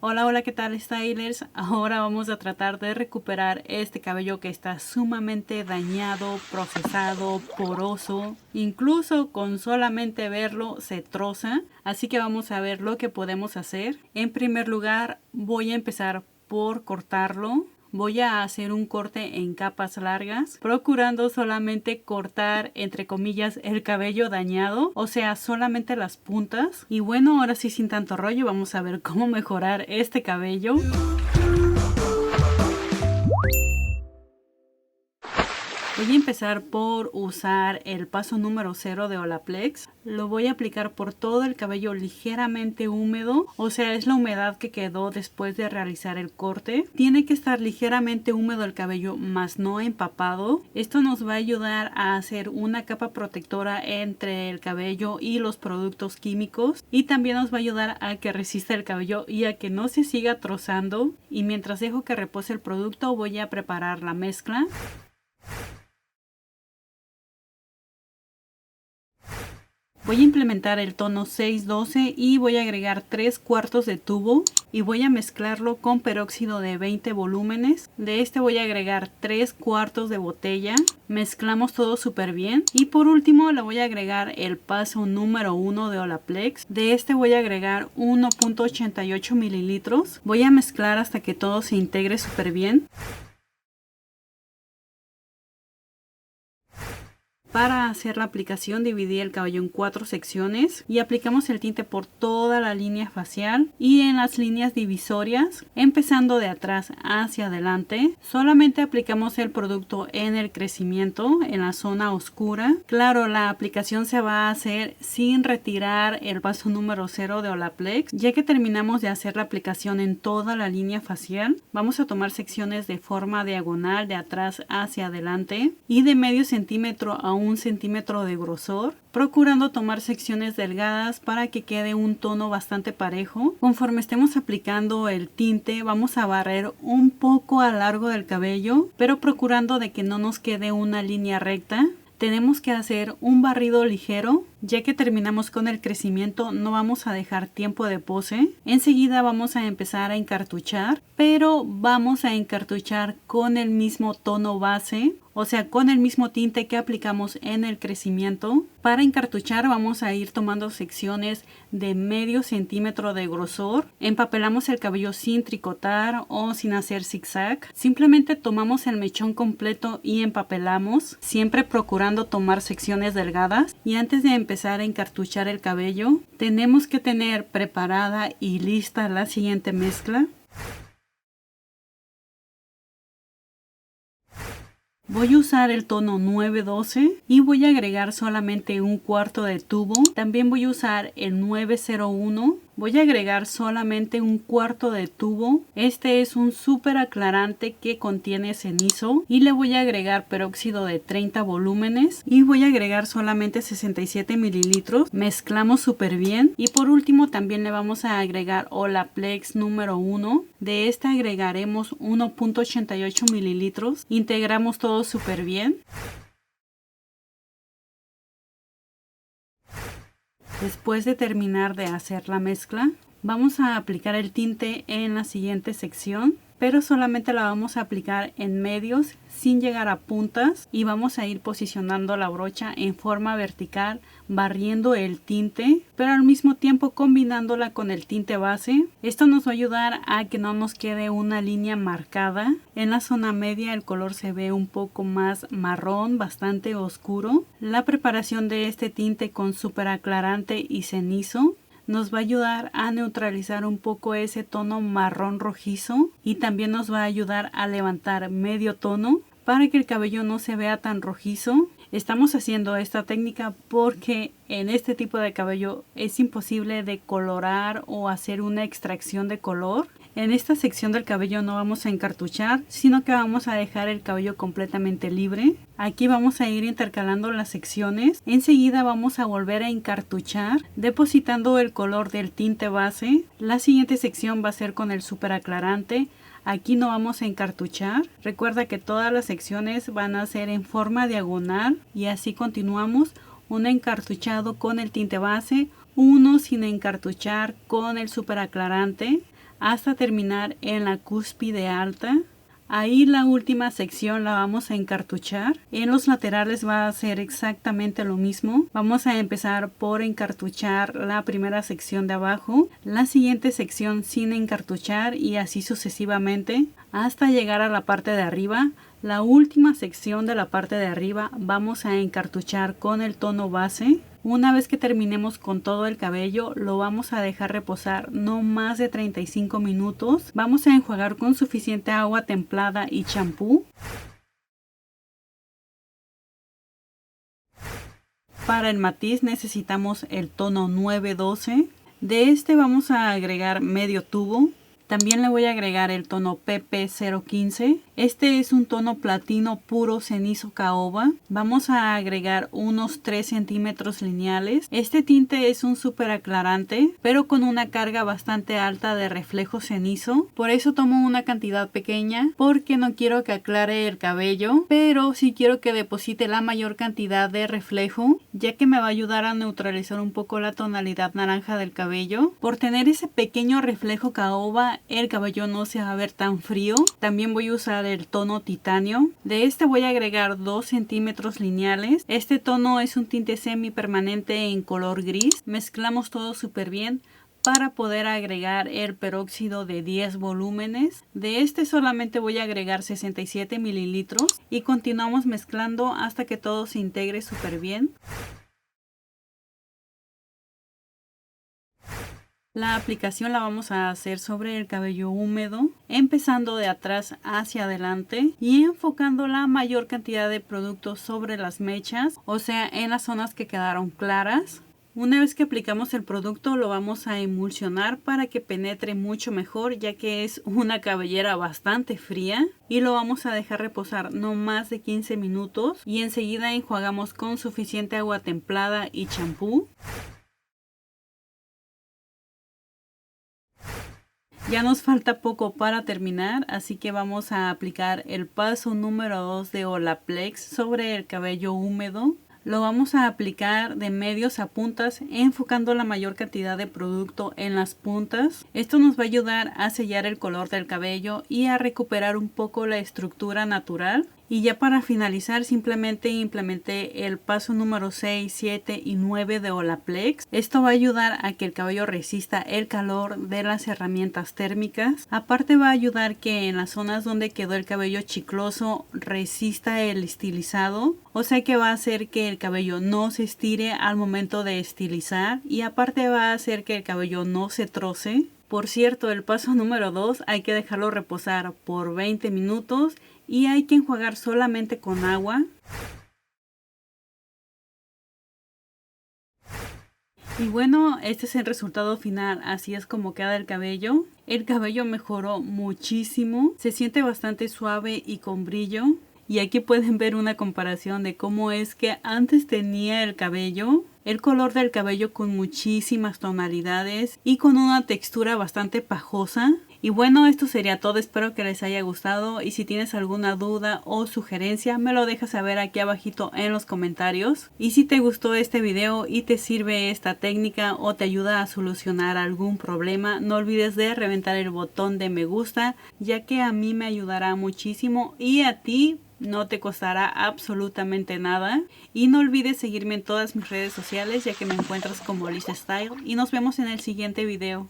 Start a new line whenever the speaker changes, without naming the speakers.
Hola, hola, ¿qué tal, stylers? Ahora vamos a tratar de recuperar este cabello que está sumamente dañado, procesado, poroso. Incluso con solamente verlo se troza. Así que vamos a ver lo que podemos hacer. En primer lugar, voy a empezar por cortarlo. Voy a hacer un corte en capas largas, procurando solamente cortar, entre comillas, el cabello dañado, o sea, solamente las puntas. Y bueno, ahora sí, sin tanto rollo, vamos a ver cómo mejorar este cabello. Voy a empezar por usar el paso número 0 de Olaplex. Lo voy a aplicar por todo el cabello ligeramente húmedo, o sea, es la humedad que quedó después de realizar el corte. Tiene que estar ligeramente húmedo el cabello, más no empapado. Esto nos va a ayudar a hacer una capa protectora entre el cabello y los productos químicos, y también nos va a ayudar a que resista el cabello y a que no se siga trozando. Y mientras dejo que repose el producto, voy a preparar la mezcla. Voy a implementar el tono 612 y voy a agregar 3/4 de tubo y voy a mezclarlo con peróxido de 20 volúmenes. De este voy a agregar 3/4 de botella. Mezclamos todo súper bien. Y por último le voy a agregar el paso número 1 de Olaplex. De este voy a agregar 1.88 mililitros. Voy a mezclar hasta que todo se integre súper bien. Para hacer la aplicación dividí el cabello en 4 secciones y aplicamos el tinte por toda la línea facial y en las líneas divisorias, empezando de atrás hacia adelante. Solamente aplicamos el producto en el crecimiento, en la zona oscura. Claro, la aplicación se va a hacer sin retirar el paso número 0 de Olaplex. Ya que terminamos de hacer la aplicación en toda la línea facial, vamos a tomar secciones de forma diagonal de atrás hacia adelante y de medio centímetro a 1 centímetro de grosor, procurando tomar secciones delgadas para que quede un tono bastante parejo. Conforme estemos aplicando el tinte, vamos a barrer un poco a lo largo del cabello, pero procurando de que no nos quede una línea recta. Tenemos que hacer un barrido ligero. Ya que terminamos con el crecimiento, no vamos a dejar tiempo de pose. Enseguida vamos a empezar a encartuchar, pero vamos a encartuchar con el mismo tono base, o sea, con el mismo tinte que aplicamos en el crecimiento. Para encartuchar vamos a ir tomando secciones de medio centímetro de grosor. Empapelamos el cabello sin tricotar o sin hacer zigzag. Simplemente tomamos el mechón completo y empapelamos, siempre procurando tomar secciones delgadas. Y antes de empezar a encartuchar el cabello, tenemos que tener preparada y lista la siguiente mezcla. Voy a usar el tono 912 y voy a agregar solamente 1/4 de tubo. También voy a usar el 901. Voy a agregar solamente 1/4 de tubo. Este es un súper aclarante que contiene cenizo. Y le voy a agregar peróxido de 30 volúmenes. Y voy a agregar solamente 67 mililitros. Mezclamos súper bien. Y por último también le vamos a agregar Olaplex número 1. De este agregaremos 1.88 mililitros. Integramos todo súper bien. Después de terminar de hacer la mezcla, vamos a aplicar el tinte en la siguiente sección, pero solamente la vamos a aplicar en medios sin llegar a puntas, y vamos a ir posicionando la brocha en forma vertical, barriendo el tinte, pero al mismo tiempo combinándola con el tinte base. Esto nos va a ayudar a que no nos quede una línea marcada. En la zona media el color se ve un poco más marrón, bastante oscuro. La preparación de este tinte con súper aclarante y cenizo nos va a ayudar a neutralizar un poco ese tono marrón rojizo, y también nos va a ayudar a levantar medio tono para que el cabello no se vea tan rojizo. Estamos haciendo esta técnica porque en este tipo de cabello es imposible de colorar o hacer una extracción de color. En esta sección del cabello no vamos a encartuchar, sino que vamos a dejar el cabello completamente libre. Aquí vamos a ir intercalando las secciones. Enseguida vamos a volver a encartuchar, depositando el color del tinte base. La siguiente sección va a ser con el súper aclarante. Aquí no vamos a encartuchar. Recuerda que todas las secciones van a ser en forma diagonal y así continuamos. Uno encartuchado con el tinte base, uno sin encartuchar con el súper aclarante. hasta terminar en la cúspide alta. Ahí la última sección la vamos a encartuchar. En los laterales va a ser exactamente lo mismo. Vamos a empezar por encartuchar la primera sección de abajo, la siguiente sección sin encartuchar y así sucesivamente hasta llegar a la parte de arriba. La última sección de la parte de arriba vamos a encartuchar con el tono base. Una vez que terminemos con todo el cabello, lo vamos a dejar reposar no más de 35 minutos. Vamos a enjuagar con suficiente agua templada y champú. Para el matiz necesitamos el tono 912. De este vamos a agregar medio tubo. También le voy a agregar el tono PP015. Este es un tono platino puro cenizo caoba. Vamos a agregar unos 3 centímetros lineales. Este tinte es un súper aclarante, pero con una carga bastante alta de reflejo cenizo. Por eso tomo una cantidad pequeña, porque no quiero que aclare el cabello, pero sí quiero que deposite la mayor cantidad de reflejo, ya que me va a ayudar a neutralizar un poco la tonalidad naranja del cabello. Por tener ese pequeño reflejo caoba, el cabello no se va a ver tan frío. También voy a usar el tono titanio. De este voy a agregar 2 centímetros lineales. Este tono es un tinte semi permanente en color gris. Mezclamos todo súper bien para poder agregar el peróxido de 10 volúmenes. De este solamente voy a agregar 67 mililitros y continuamos mezclando hasta que todo se integre súper bien. La aplicación la vamos a hacer sobre el cabello húmedo, empezando de atrás hacia adelante y enfocando la mayor cantidad de producto sobre las mechas, o sea, en las zonas que quedaron claras. Una vez que aplicamos el producto lo vamos a emulsionar para que penetre mucho mejor, ya que es una cabellera bastante fría, y lo vamos a dejar reposar no más de 15 minutos y enseguida enjuagamos con suficiente agua templada y champú. Ya nos falta poco para terminar, así que vamos a aplicar el paso número 2 de Olaplex sobre el cabello húmedo. Lo vamos a aplicar de medios a puntas, enfocando la mayor cantidad de producto en las puntas. Esto nos va a ayudar a sellar el color del cabello y a recuperar un poco la estructura natural. Y ya para finalizar, simplemente implementé el paso número 6, 7 y 9 de Olaplex. Esto va a ayudar a que el cabello resista el calor de las herramientas térmicas. Aparte va a ayudar que en las zonas donde quedó el cabello chicloso resista el estilizado. O sea que va a hacer que el cabello no se estire al momento de estilizar. Y aparte va a hacer que el cabello no se troce. Por cierto, el paso número 2 hay que dejarlo reposar por 20 minutos. Y hay que enjuagar solamente con agua. Y bueno, este es el resultado final. Así es como queda el cabello. El cabello mejoró muchísimo. Se siente bastante suave y con brillo. Y aquí pueden ver una comparación de cómo es que antes tenía el cabello. El color del cabello con muchísimas tonalidades y con una textura bastante pajosa. Y bueno, esto sería todo, espero que les haya gustado y si tienes alguna duda o sugerencia me lo dejas saber aquí abajito en los comentarios. Y si te gustó este video y te sirve esta técnica o te ayuda a solucionar algún problema, no olvides de reventar el botón de me gusta, ya que a mí me ayudará muchísimo y a ti no te costará absolutamente nada. Y no olvides seguirme en todas mis redes sociales, ya que me encuentras como Lisa Style, y nos vemos en el siguiente video.